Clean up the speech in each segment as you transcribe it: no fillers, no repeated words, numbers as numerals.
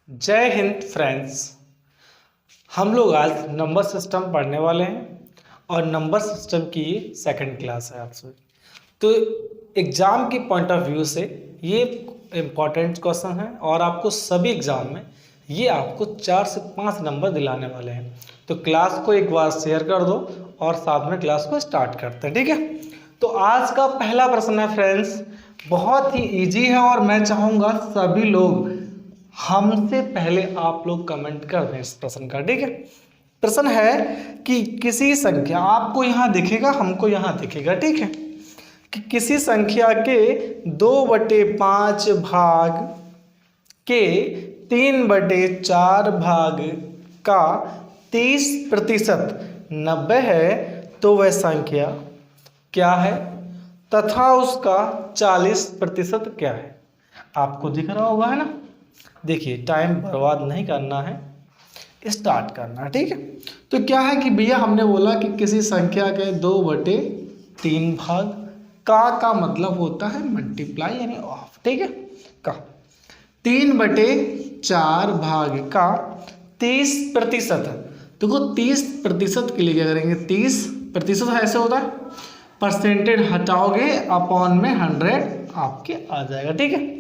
जय हिंद फ्रेंड्स। हम लोग आज नंबर सिस्टम पढ़ने वाले हैं और नंबर सिस्टम की सेकंड क्लास है आपसे। तो एग्ज़ाम की पॉइंट ऑफ व्यू से ये इम्पॉर्टेंट क्वेश्चन है और आपको सभी एग्ज़ाम में ये आपको 4 से 5 नंबर दिलाने वाले हैं। तो क्लास को एक बार शेयर कर दो और साथ में क्लास को स्टार्ट करते हैं, ठीक है। तो आज का पहला प्रश्न है फ्रेंड्स, बहुत ही इजी है और मैं चाहूँगा सभी लोग हमसे पहले आप लोग कमेंट कर दें इस प्रश्न का, ठीक है। प्रश्न है कि किसी संख्या, आपको यहाँ दिखेगा हमको यहाँ दिखेगा, ठीक है, कि किसी संख्या के 2/5 भाग के 3/4 भाग का 30% 90 है तो वह संख्या क्या है तथा उसका 40% क्या है। आपको दिख रहा होगा, है ना। देखिए, टाइम बर्बाद नहीं करना है, स्टार्ट करना है, ठीक है। तो क्या है कि भैया हमने बोला कि किसी संख्या के 2/3 भाग का मतलब होता है मल्टीप्लाई यानी ऑफ, ठीक है। का 3/4 भाग का 30%। देखो 30% के लिए क्या करेंगे, 30% ऐसे होता है, परसेंटेज हटाओगे अपॉन में 100 आपके आ जाएगा, ठीक है।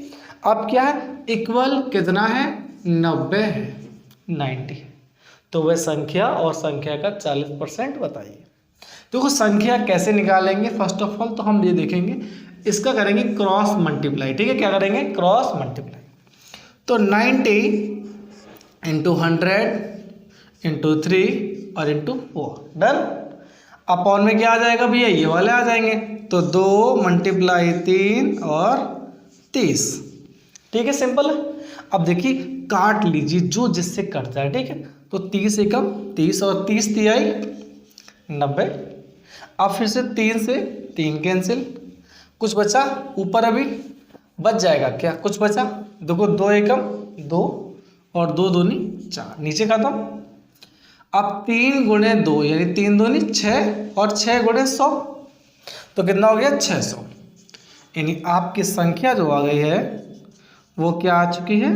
अब क्या है, इक्वल कितना है, 90 है, 90 है, तो वह संख्या और संख्या का 40% बताइए। देखो संख्या कैसे निकालेंगे, फर्स्ट ऑफ ऑल तो हम ये देखेंगे, इसका करेंगे क्रॉस मल्टीप्लाई, ठीक है। क्या करेंगे, क्रॉस मल्टीप्लाई। तो 90 इंटू 100 इंटू 3 और इंटू 4, डन। अपॉन में क्या आ जाएगा भैया, ये वाले आ जाएंगे, तो 2 × 3 और 30, ठीक है, सिंपल है। अब देखिए काट लीजिए जो जिससे कट जाए, ठीक है। तो 30 एकम 30 और 30 तिहाई 90। अब फिर से 3 से 3 कैंसिल, कुछ बचा ऊपर, अभी बच जाएगा क्या, कुछ बचा, देखो 2 एकम 2 और 2 दूनी 4, नीचे खत्म। अब 3 × 2 यानी 3 दूनी 6 और 6 × 100, तो कितना हो गया 600। यानी आपकी संख्या जो आ गई है वो क्या आ चुकी है,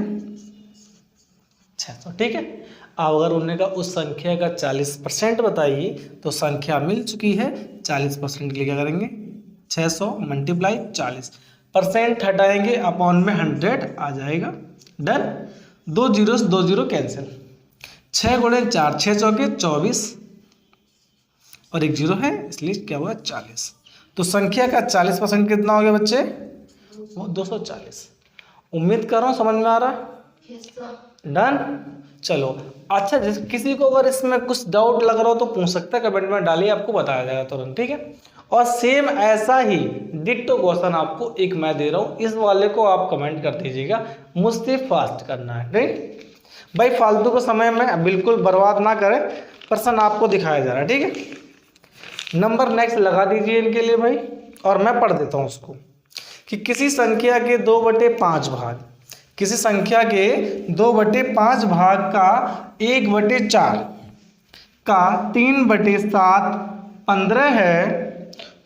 600, ठीक है। अब अगर उन्होंने कहा उस संख्या का 40% बताइए, तो संख्या मिल चुकी है। 40% के लिए क्या करेंगे, 600 × 40%, हटाएंगे अपॉन में 100 आ जाएगा, डन। 2 0 कैंसिल, 6 × 4 6 चौके 24 और 1 0 है, इसलिए क्या हुआ 40। तो संख्या का 40% कितना हो गया बच्चे, वो 240। उम्मीद कर रहा हूँ समझ में आ रहा है, डन। चलो अच्छा, जिस किसी को अगर इसमें कुछ डाउट लग रहा हो तो पूछ सकता है, कमेंट में डालिए, आपको बताया जाएगा तुरंत, ठीक है। और सेम ऐसा ही डिट्टो क्वेश्चन आपको एक मैं दे रहा हूँ, इस वाले को आप कमेंट कर दीजिएगा, मुझसे फास्ट करना है, राइट भाई। फालतू का समय में बिल्कुल बर्बाद ना करें, प्रश्न आपको दिखाया जा रहा है, ठीक है। नंबर नेक्स्ट लगा दीजिए इनके लिए भाई, और मैं पढ़ देता हूँ उसको, कि किसी संख्या के 2/5 भाग, किसी संख्या के 2/5 भाग का 1/4 का 3/7 15 है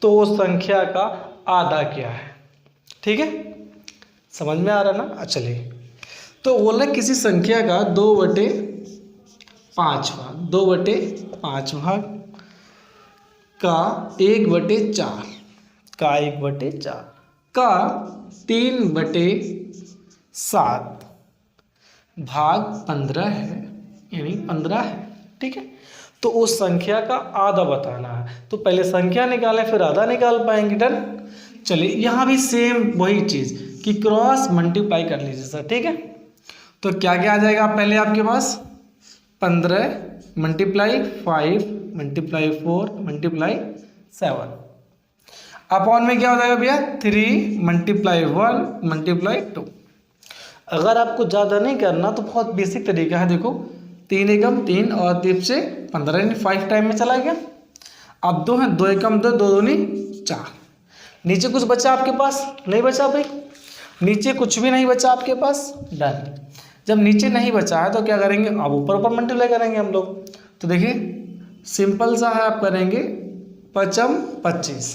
तो उस संख्या का आधा क्या है, ठीक है। समझ में आ रहा ना, चलिए। तो बोला किसी संख्या का 2/5 भाग, 2/5 भाग का 1/4 का 1/4 का 3/7 भाग 15 है, यानी 15 है, ठीक है। तो उस संख्या का आधा बताना है, तो पहले संख्या निकालें फिर आधा निकाल पाएंगे, डन। चलिए यहाँ भी सेम वही चीज़ कि क्रॉस मल्टीप्लाई कर लीजिए सर, ठीक है। तो क्या क्या आ जाएगा पहले आपके पास, 15 × 5 × 4 × 7, अपॉन में क्या हो जाएगा भैया, 3 × 1 × 2। अगर आपको ज़्यादा नहीं करना तो बहुत बेसिक तरीका है, देखो 3 एकम 3 और 3 से 15 यानी 5 टाइम में चला गया। अब 2 है, 2 एकम 2 2 दूनी 4, नीचे कुछ बचा आपके पास, नहीं बचा भाई, नीचे कुछ भी नहीं बचा आपके पास, डन। जब नीचे नहीं बचा है तो क्या करेंगे, अब ऊपर ऊपर मल्टीप्लाई करेंगे हम लोग। तो देखिए सिंपल सा है, आप करेंगे 5 × 25,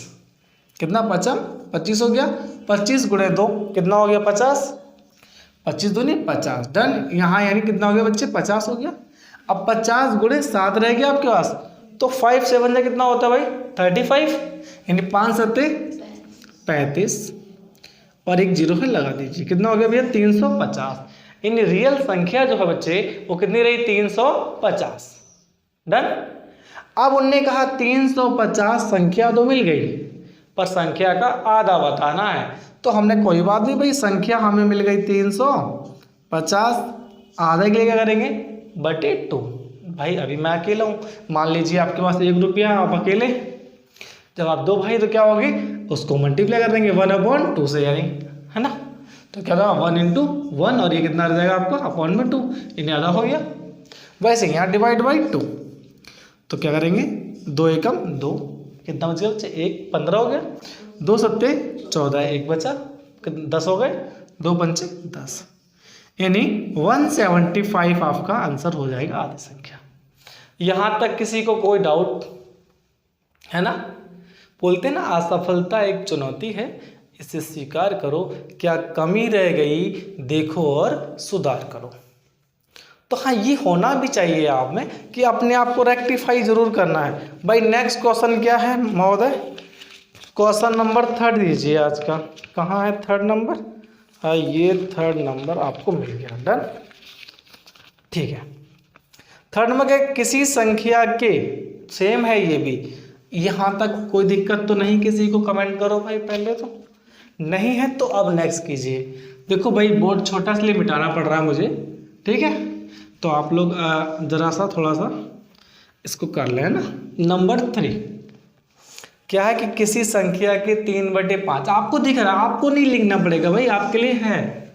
कितना 5 × 25 हो गया, 25 × 2 कितना हो गया 50, 25 दूनी 50, डन। यहाँ यानी कितना हो गया बच्चे, 50 हो गया। अब 50 गुणे 7 रह गया आपके पास, तो 5 7 जा कितना होता है भाई 35, यानी 5 7 35 और एक जीरो है लगा दीजिए, कितना हो गया भैया 350। यानी रियल संख्या जो है बच्चे वो कितनी रही 350, डन। अब उनने कहा 350 संख्या तो मिल गई पर संख्या का आधा बताना है, तो हमने कोई बात नहीं भाई, संख्या हमें मिल गई 350, आधे के लिए क्या करेंगे बटे 2। भाई अभी मैं अकेला हूँ, मान लीजिए आपके पास 1 रुपया, आप अकेले, जब आप 2 भाई तो क्या होगी उसको मल्टीप्लाई कर देंगे 1/2 से, यानी है ना, तो क्या होगा 1 × 1 और ये कितना रह जाएगा आपका अपॉन में 2, इन्हें आधा हो गया। वैसे यहाँ डिवाइड बाई 2, तो क्या करेंगे 2 एकम 2, कितना बच गया बच्चे 1 15 हो गया, 2 सत्ते 14, 1 बचा 10 हो गए, 2 पंचे 10, यानी 175 आपका आंसर हो जाएगा आधी संख्या। यहाँ तक किसी को कोई डाउट है ना? बोलते ना असफलता एक चुनौती है, इसे स्वीकार करो, क्या कमी रह गई देखो और सुधार करो। तो हाँ ये होना भी चाहिए आप में कि अपने आप को रेक्टिफाई जरूर करना है। भाई नेक्स्ट क्वेश्चन क्या है महोदय, क्वेश्चन नंबर 3 दीजिए आज का, कहाँ है 3rd नंबर, हाँ ये 3rd नंबर आपको मिल गया, डन, ठीक है। 3rd नंबर के किसी संख्या के, सेम है ये भी, यहाँ तक कोई दिक्कत तो नहीं, किसी को कमेंट करो भाई, पहले तो नहीं है तो अब नेक्स्ट कीजिए। देखो भाई बोर्ड छोटा इसलिए मिटाना पड़ रहा है मुझे, ठीक है, तो आप लोग जरा सा थोड़ा सा इसको कर लें ना। नंबर 3 क्या है कि किसी संख्या के 3/5, आपको दिख रहा है, आपको नहीं लिखना पड़ेगा भाई, आपके लिए है,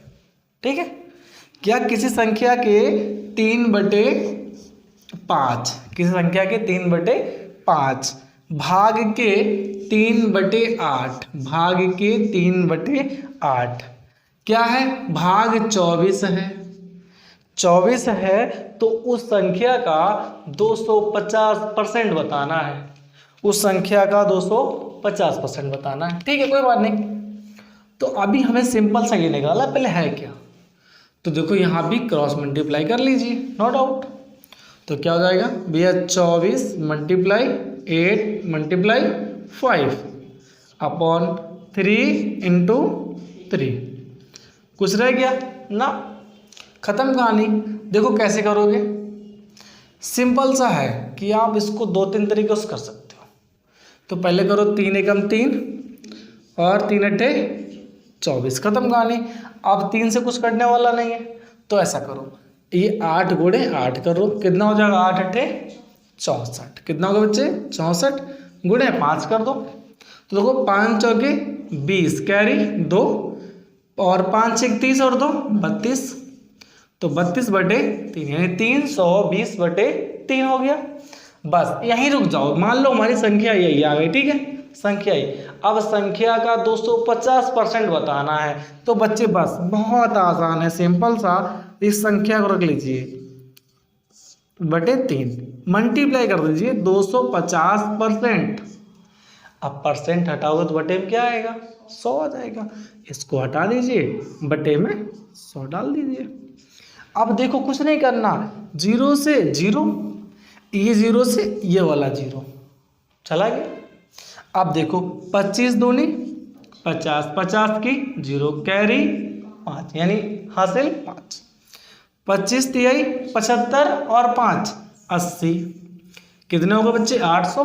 ठीक है। क्या किसी संख्या के 3/5, किसी संख्या के 3/5 भाग के 3/8, भाग के 3/8 क्या है, भाग 24 है, 24 है, तो उस संख्या का 250% बताना है, उस संख्या का 250% बताना है, ठीक है, कोई बात नहीं। तो अभी हमें सिंपल सा ये निकाला, पहले है क्या, तो देखो यहाँ भी क्रॉस मल्टीप्लाई कर लीजिए, नो डाउट। तो क्या हो जाएगा भैया 24 × 8 × 5 अपॉन 3 × 3, कुछ रह गया ना, खत्म कहानी। देखो कैसे करोगे, सिंपल सा है कि आप इसको 2-3 तरीकों से कर सकते हो। तो पहले करो 3 एकम 3 और 3 अट्ठे 24, खत्म कहानी। अब 3 से कुछ कटने वाला नहीं है, तो ऐसा करो, ये 8 गुणे 8 करो, कितना हो जाएगा 8 अट्ठे 64, कितना होगा बच्चे 64 गुणे 5 कर दो, तो देखो 5 चौके 20 कैरी 2 और 5 1 30 और 2 32, तो 32/3 यानी 320/3 हो गया। बस यहीं रुक जाओ, मान लो हमारी संख्या यही आ गई, ठीक है, संख्या ही। अब संख्या का 250% बताना है, तो बच्चे बस बहुत आसान है, सिंपल सा, इस संख्या को रख लीजिए /3 मल्टीप्लाई कर दीजिए 250%। अब परसेंट हटाओगे तो बटे में क्या आएगा 100 आ जाएगा, इसको हटा दीजिए बटे में 100 डाल दीजिए। अब देखो कुछ नहीं करना, 0 से 0, ये 0 से ये वाला 0 चला गया। अब देखो 25 दूनी 50, 50 की 0 कैरी 5 यानी हासिल 5, 25 तिहाई 75 और 5 80, कितने होगा बच्चे 800।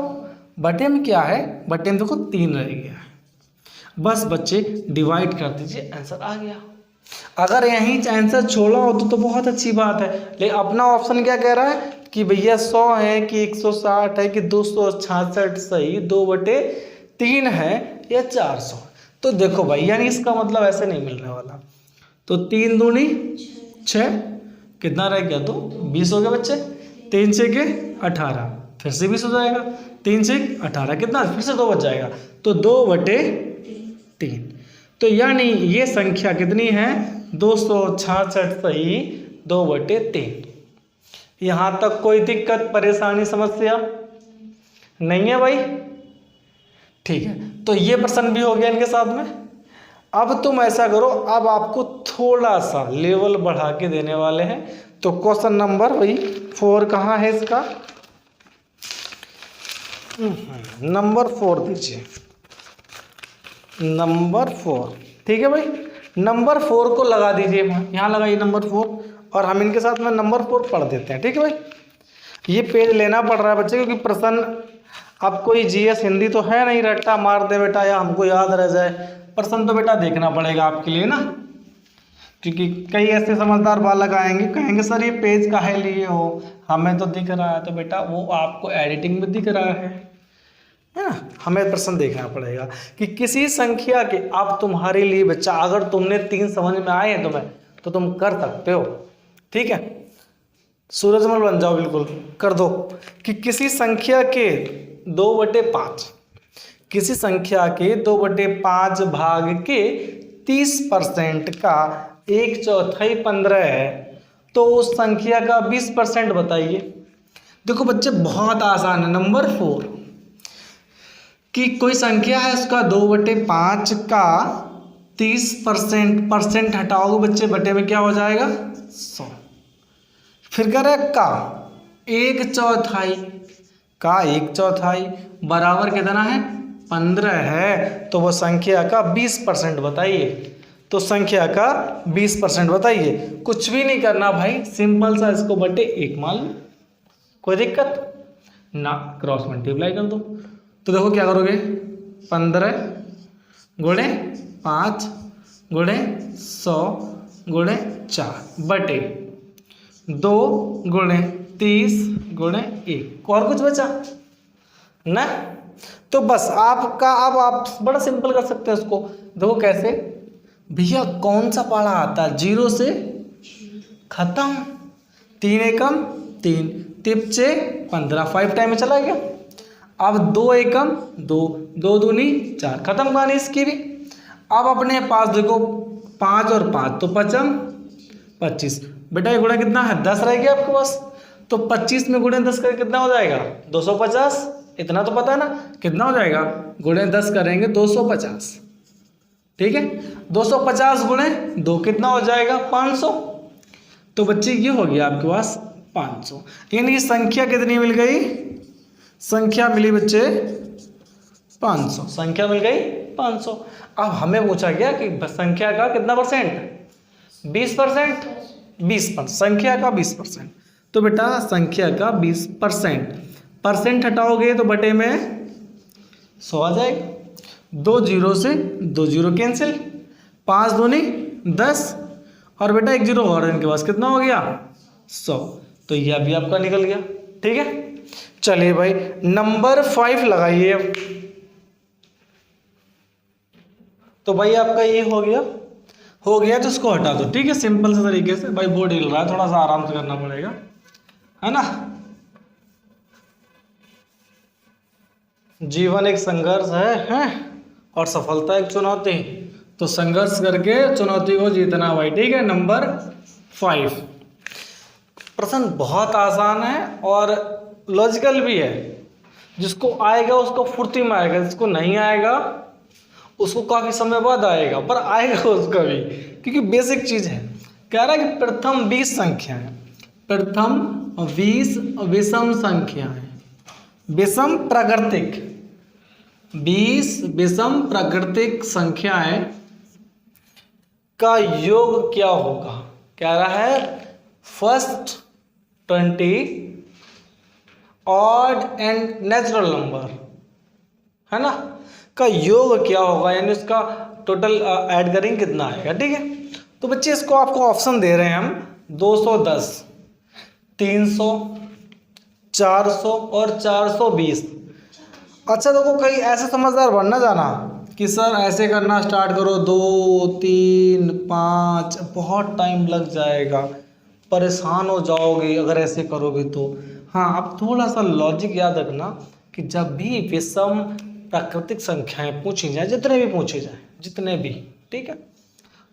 बटे में क्या है, बटे में देखो 3 रह गया है, बस बच्चे डिवाइड कर दीजिए, आंसर आ गया। अगर यहीं आंसर छोड़ा हो तो बहुत अच्छी बात है, लेकिन अपना ऑप्शन क्या कह रहा है कि भैया 100 है कि 160 है कि 266 सही 2/3 है या 400। तो देखो भाई यानी इसका मतलब ऐसे नहीं मिलने वाला। तो 3 दूनी 6, कितना रह गया तो 20 हो गया बच्चे, 3 6 के 18, फिर से 20 हो जाएगा, 3 से 18 कितना, फिर से 2 बच जाएगा, तो 2/3। तो यानी ये संख्या कितनी है 266 सही 2/3। यहाँ तक कोई दिक्कत परेशानी समस्या नहीं है भाई, ठीक है। तो ये प्रश्न भी हो गया इनके साथ में। अब तुम ऐसा करो, अब आपको थोड़ा सा लेवल बढ़ा के देने वाले हैं। तो क्वेश्चन नंबर वही 4 कहाँ है इसका, नंबर 4 दीजिए, नंबर 4। ठीक है भाई, नंबर 4 को लगा दीजिए, यहाँ लगाइए नंबर 4, और हम इनके साथ में नंबर 4 पढ़ देते हैं। ठीक है भाई, ये पेज लेना पड़ रहा है बच्चे, क्योंकि प्रश्न अब कोई जीएस हिंदी तो है नहीं रट्टा मार दे बेटा या हमको याद रह जाए, प्रश्न तो बेटा देखना पड़ेगा आपके लिए ना, क्योंकि कई ऐसे समझदार बालक आएंगे कहेंगे सर ये पेज काहे लिए हो, हमें तो दिख रहा है। तो बेटा वो आपको एडिटिंग में दिख रहा है ना, हमें प्रश्न देखना पड़ेगा कि किसी संख्या के, अब तुम्हारे लिए बच्चा अगर तुमने 3 समझ में आए हैं तुम्हें तो तुम कर सकते हो। ठीक है, सूरजमल बन जाओ, बिल्कुल कर दो कि किसी संख्या के 2/5, किसी संख्या के 2/5 भाग के 30% का 1/4 15 है, तो उस संख्या का 20% बताइए। देखो बच्चे बहुत आसान है, नंबर 4 कि कोई संख्या है उसका 2/5 का 30% हटाओगे बच्चे, बटे में क्या हो जाएगा 100। फिर कह रहा है का 1/4 का 1/4 बराबर कितना है 15 है, तो वो संख्या का 20% बताइए। तो संख्या का 20% बताइए। कुछ भी नहीं करना भाई, सिंपल सा इसको बटे 1 मान लो, कोई दिक्कत ना, क्रॉस मल्टीप्लाई कर दो। तो देखो क्या करोगे, 15 गुणे 5 गुणे 100 गुणे 4 बटे 2 गुणे 30 गुणे 1, और कुछ बचा ना। तो बस आपका, अब आप बड़ा सिंपल कर सकते हैं उसको। देखो कैसे भैया, कौन सा पारा आता है 0 से खत्म, 3 एकम 3 तिपचे 15, 5 टाइम में चला गया। अब 2 एकम 2, 2 दूनी 4, खत्म कहानी इसकी भी। अब अपने पास देखो 5 और 5 तो 5 25, बेटा ये गुणा कितना है 10 रह गया आपके पास, तो 25 में गुणे 10 करके कितना हो जाएगा 250, इतना तो पता है ना कितना हो जाएगा, गुणे 10 करेंगे 250। ठीक है, 250 गुणे 2 कितना हो जाएगा 500। तो बच्चे ये हो गया आपके पास 500, यानी संख्या कितनी मिल गई, संख्या मिली बच्चे 500, संख्या मिल गई 500। अब हमें पूछा गया कि संख्या का कितना परसेंट, 20%, 20%, संख्या का 20%। तो बेटा संख्या का 20%, परसेंट हटाओगे तो बटे में 100 आ जाएगा, 2 0 से 2 0 कैंसिल, 5 दूनी 10, और बेटा 1 0 और इनके पास कितना हो गया 100। तो यह भी आपका निकल गया। ठीक है, चलिए भाई नंबर 5 लगाइए। तो भाई आपका ये हो गया तो इसको हटा दो। ठीक है, सिंपल से तरीके से, भाई बोर्ड हिल रहा है, थोड़ा सा आराम से करना पड़ेगा, है ना। जीवन एक संघर्ष है और सफलता एक चुनौती, तो संघर्ष करके चुनौती को जीतना भाई। ठीक है, नंबर 5 प्रश्न बहुत आसान है और लॉजिकल भी है, जिसको आएगा उसको फुर्ती में आएगा, जिसको नहीं आएगा उसको काफी समय बाद आएगा, पर आएगा उसका भी, क्योंकि बेसिक चीज है। कह रहा है कि प्रथम 20 संख्याएं, प्रथम 20 विषम संख्याएं, विषम प्राकृतिक 20 विषम प्राकृतिक संख्याएं का योग क्या होगा। कह रहा है first 20 odd and natural number, है ना, का योग क्या होगा, यानी उसका टोटल ऐड करेंगे कितना आएगा। ठीक है, तो बच्चे इसको आपको ऑप्शन दे रहे हैं हम 210, 300, 400 और 420। अच्छा देखो, कहीं ऐसे समझदार बनना जाना कि सर ऐसे करना स्टार्ट करो 2 3 5, बहुत टाइम लग जाएगा, परेशान हो जाओगे अगर ऐसे करोगे तो। हाँ, अब थोड़ा सा लॉजिक याद रखना कि जब भी विषम प्राकृतिक संख्याएं पूछी जाए, जितने भी पूछे जाए, जितने भी, ठीक है,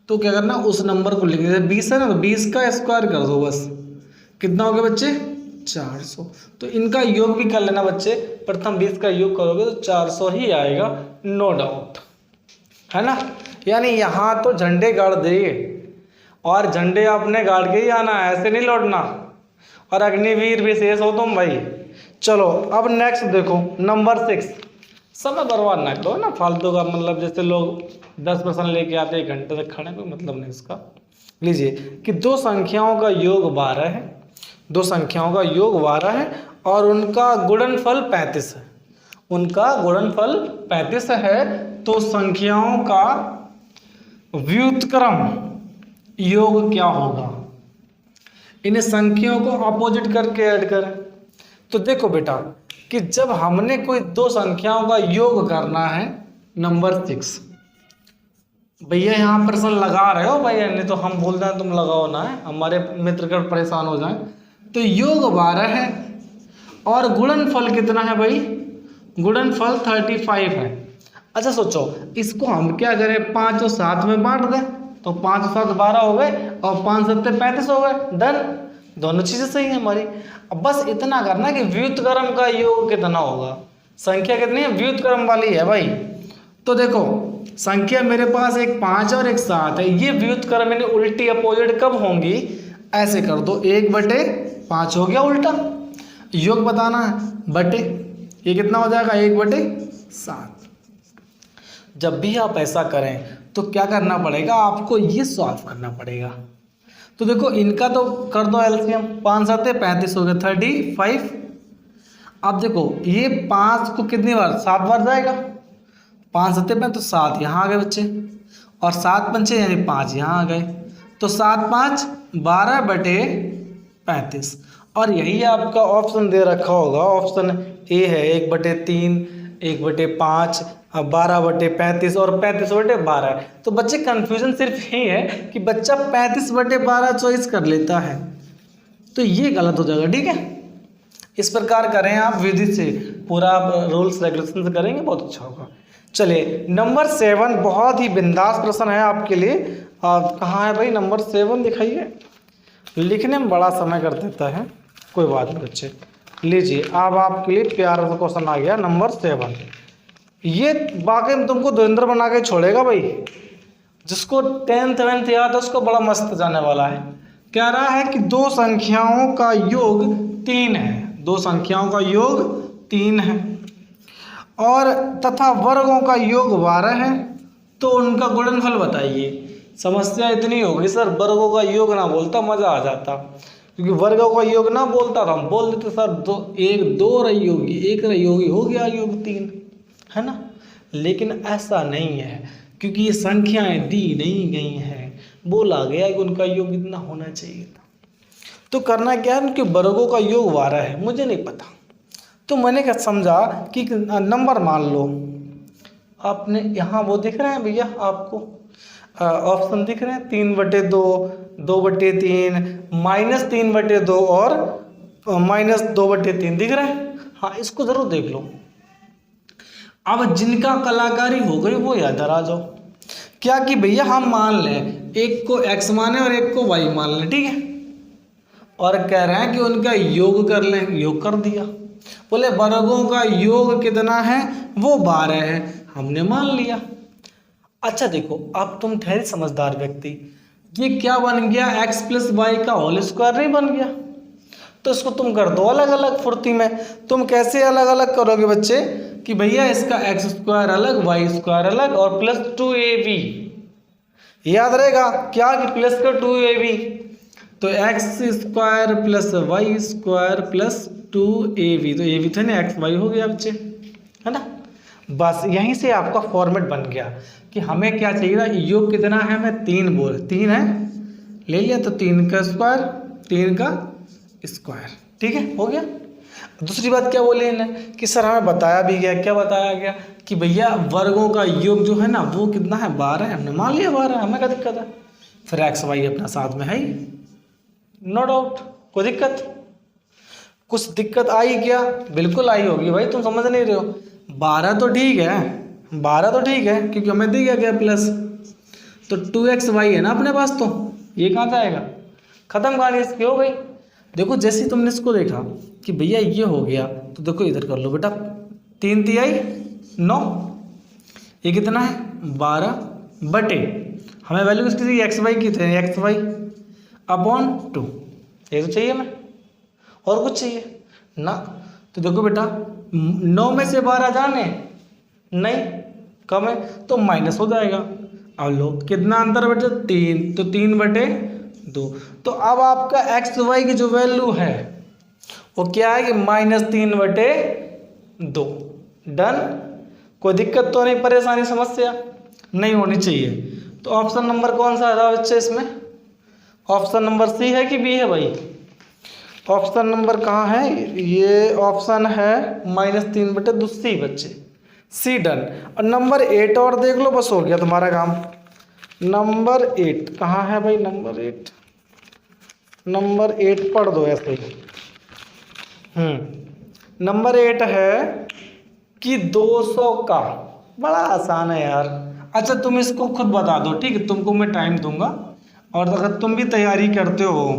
तो क्या करना उस नंबर को लिख दीजिए। 20 है ना, तो 20 का स्क्वायर कर दो बस, कितना हो गया बच्चे 400। तो इनका योग भी कर लेना बच्चे, प्रथम 20 का योग करोगे तो 400 ही आएगा, नो डाउट, है ना। यानी यहाँ तो झंडे गाड़ दिए और झंडे आपने गाड़ के ही आना है, ऐसे नहीं लौटना। और अग्निवीर विशेष हो तुम भाई। चलो अब नेक्स्ट देखो नंबर 6। समय बर्बाद ना करो ना फालतू का, मतलब जैसे लोग 10% लेके आते 1 घंटे तक खड़े, कोई मतलब नहीं इसका। लीजिए कि दो संख्याओं का योग 12 है, दो संख्याओं का योग 12 है और उनका गुणनफल 35 है। उनका गुणनफल 35 है, तो संख्याओं का व्युत्क्रम योग क्या होगा? इन संख्याओं को अपोजिट करके ऐड करें। तो देखो बेटा कि जब हमने कोई दो संख्याओं का योग करना है, नंबर 6, भैया यहाँ प्रश्न लगा रहे हो भैया, नहीं तो हम बोल दें तुम लगाओ ना, है हमारे मित्रगण परेशान हो जाएं। तो योग 12 है और गुणनफल कितना है भाई? गुणनफल 35 है। अच्छा सोचो इसको हम क्या करें, 5 और 7 में बांट दें, तो 5 और 7 12 हो गए और 5 7 35 हो गए, डन। दोनों चीजें सही है हमारी। अब बस इतना करना कि व्युत्क्रम का योग कितना होगा, संख्या कितनी है, व्युत्क्रम वाली है भाई। तो देखो संख्या मेरे पास एक 5 और एक 7 है, ये व्युत्क्रम यानी उल्टी अपोजिट कब होंगी, ऐसे कर दो, 1/5 हो गया उल्टा, योग बताना है बटे, ये कितना हो जाएगा 1/7। जब भी आप ऐसा करें तो क्या करना पड़ेगा आपको, ये सॉल्व करना पड़ेगा। तो देखो इनका तो कर दो एलसीएम, 5 7 35 हो गया 35। अब देखो ये 5 को कितनी बार, 7 बार जाएगा, 5 7 में तो 7 यहाँ आ गए बच्चे और 7 पंचे यानी 5 यहाँ आ गए, तो 7 5 12/35। और यही आपका ऑप्शन दे रखा होगा, ऑप्शन ए है 1/3, 1/5, 12/35 और 35/12 है। तो बच्चे कंफ्यूजन सिर्फ यही है कि बच्चा 35/12 चॉइस कर लेता है, तो ये गलत हो जाएगा, ठीक है। इस प्रकार करें आप विधि से, पूरा रूल्स रेगुलेशन से करेंगे, बहुत अच्छा होगा। चलिए नंबर 7 बहुत ही बिंदास प्रश्न है आपके लिए। कहाँ है भाई नंबर 7, दिखाइए, लिखने में बड़ा समय कर देता है, कोई बात नहीं बच्चे। लीजिए अब आपके लिए प्यारा सा क्वेश्चन आ गया नंबर 7। ये वाकई में तुमको धुरंधर बना के छोड़ेगा भाई, जिसको 10th 11th याद है उसको बड़ा मस्त जाने वाला है। कह रहा है कि दो संख्याओं का योग 3 है, दो संख्याओं का योग 3 है और तथा वर्गों का योग 12 है, तो उनका गुणनफल बताइए। समस्या इतनी होगी सर, वर्गों का योग ना बोलता मजा आ जाता, क्योंकि वर्गों का योग ना बोलता तो हम बोल देते सर 2 रही होगी, 1 रही होगी, हो गया योग 3, है ना। लेकिन ऐसा नहीं है, क्योंकि ये संख्याएं दी नहीं गई हैं, बोला गया कि उनका योग इतना होना चाहिए था। तो करना क्या है, उनके वर्गों का योग 12 है, मुझे नहीं पता, तो मैंने क्या समझा कि नंबर मान लो। आपने यहाँ वो दिख रहे हैं भैया, आपको ऑप्शन दिख रहे हैं, 3/2, 2/3, -3/2 और -2/3 दिख रहे हैं। हाँ इसको जरूर देख लो। अब जिनका कलाकारी हो गई वो याद आ जाओ, क्या कि भैया हम मान लें एक को x माने और एक को y मान लें, ठीक है, और कह रहे हैं कि उनका योग कर लें, योग कर दिया। बोले वर्गों का योग कितना है, वो 12 है, हमने मान लिया। अच्छा देखो अब तुम ठहरे समझदार व्यक्ति, ये क्या बन गया, x + y का होल स्क्वायर नहीं बन गया, तो इसको तुम कर दो अलग अलग फुर्ती में। तुम कैसे अलग अलग करोगे बच्चे, कि भैया इसका x² अलग, y² अलग और +2ab, याद रहेगा क्या कि प्लस का 2ab, तो x² + y² + 2ab, तो ab थे ना, xy हो गया बच्चे, है ना। बस यहीं से आपका फॉर्मेट बन गया कि हमें क्या चाहिए था, योग कितना है, हमें 3 है, ले लिया, तो 3 का स्क्वायर, 3 का स्क्वायर, ठीक है, हो गया। दूसरी बात क्या बोले इन्हें कि सर हमें बताया भी गया, क्या बताया गया कि भैया वर्गों का योग जो है ना वो कितना है, 12 है, हमने मान लिया 12, हमें क्या दिक्कत है। फिर x y अपना साथ में है ही, नो डाउट, कोई दिक्कत, कुछ दिक्कत आई क्या, बिल्कुल आई होगी भाई, तुम समझ नहीं रहे हो। 12 तो ठीक है, 12 तो ठीक है, क्योंकि हमें दिया गया प्लस, तो 2xy है ना अपने पास, तो ये कहाँ जाएगा, खत्म कहानी इसकी हो गई। देखो जैसे तुमने इसको देखा कि भैया ये हो गया, तो देखो इधर कर लो बेटा, 3 × 3 = 9, ये कितना है 12, बटे हमें वैल्यू किसकी चाहिए, एक्स वाई की थे, एक्स वाई अपॉन 2, ये तो चाहिए हमें, और कुछ चाहिए ना। तो देखो बेटा 9 में से 12 जाने नहीं, कम है तो माइनस हो जाएगा। अब लो कितना अंतर है बेटा, 3, तो 3/2। तो अब आपका एक्स वाई की जो वैल्यू है वो क्या है कि -3/2। डन, कोई दिक्कत तो नहीं, परेशानी समस्या नहीं होनी चाहिए। तो ऑप्शन नंबर कौन सा था बच्चे इसमें, ऑप्शन नंबर सी है कि बी है भाई, ऑप्शन नंबर कहाँ है, ये ऑप्शन है -3/2 सी बच्चे, सी। डन। और नंबर 8 और देख लो, बस हो गया तुम्हारा काम। नंबर 8 कहाँ है भाई, नंबर 8 पढ़ दो ऐसे ही। नंबर 8 है कि 200 का, बड़ा आसान है यार। अच्छा तुम इसको खुद बता दो, ठीक है, तुमको मैं टाइम दूंगा, और अगर तुम भी तैयारी करते हो,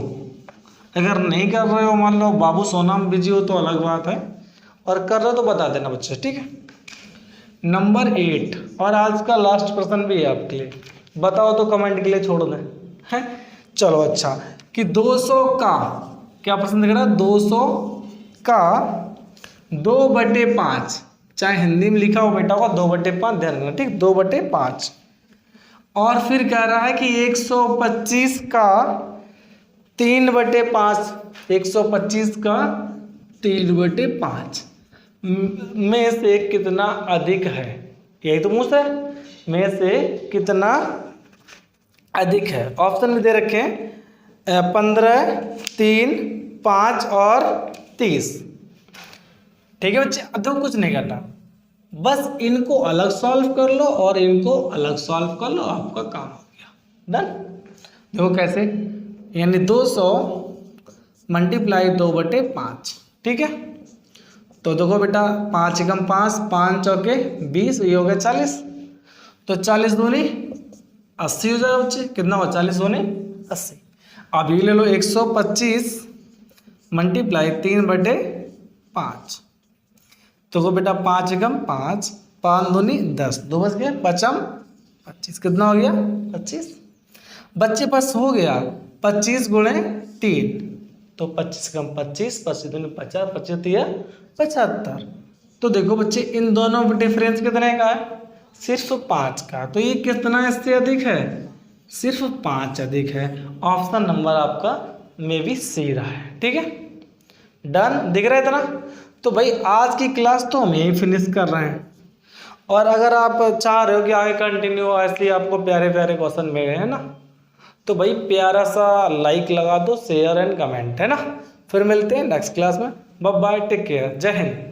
अगर नहीं कर रहे हो, मान लो बाबू सोना में बिजी हो तो अलग बात है, और कर रहे हो तो बता देना बच्चे, ठीक है। नंबर 8 और आज का लास्ट प्रश्न भी है आपके लिए, बताओ तो कमेंट के लिए छोड़ दें, हैं। चलो अच्छा कि 200 का क्या प्रश्न दिख रहा है, 200 का 2/5, चाहे हिंदी में लिखा हो बेटा होगा 2/5, ध्यान रखना, ठीक, 2/5। और फिर कह रहा है कि 125 का 3/5, 125 का 3/5 में से कितना अधिक है, यही तो मुझसे में से कितना अधिक है। ऑप्शन में दे रखे हैं 15, 3, 5 और 30, ठीक है बच्चे। अब तो कुछ नहीं करना, बस इनको अलग सॉल्व कर लो और इनको अलग सॉल्व कर लो, आपका काम हो गया। डन। देखो कैसे, यानी 200 × 2/5, ठीक है। तो देखो बेटा 5 × 5, 5 चौके 20, ये हो गया 40। तो 40 दूनी 80 हो जाएगा बच्चे, कितना हुआ 40 दूनी 80। अब ये ले लो 125 × 3/5। तो देखो बेटा 5 × 5, 5 दूनी 10, 2 बच गया, 5 25, कितना हो गया 25। बच्चे पास हो गया 25 × 3, तो 25 × 25, 25 दूनी 50, 25 75। तो देखो बच्चे इन दोनों में डिफरेंस कितने का है, सिर्फ 5 का। तो ये कितना इससे अधिक है, सिर्फ 5 अधिक है। ऑप्शन नंबर आपका में भी सी रहा है, ठीक है। डन, दिख रहा है इतना। तो भाई आज की क्लास तो हम यहीं फिनिश कर रहे हैं, और अगर आप चाह रहे हो कि आगे कंटिन्यू ऐसे आपको प्यारे प्यारे क्वेश्चन मिले हैं ना, तो भाई प्यारा सा लाइक लगा दो, शेयर एंड कमेंट, है ना। फिर मिलते हैं नेक्स्ट क्लास में, बाय बाय, टेक केयर, जय हिंद।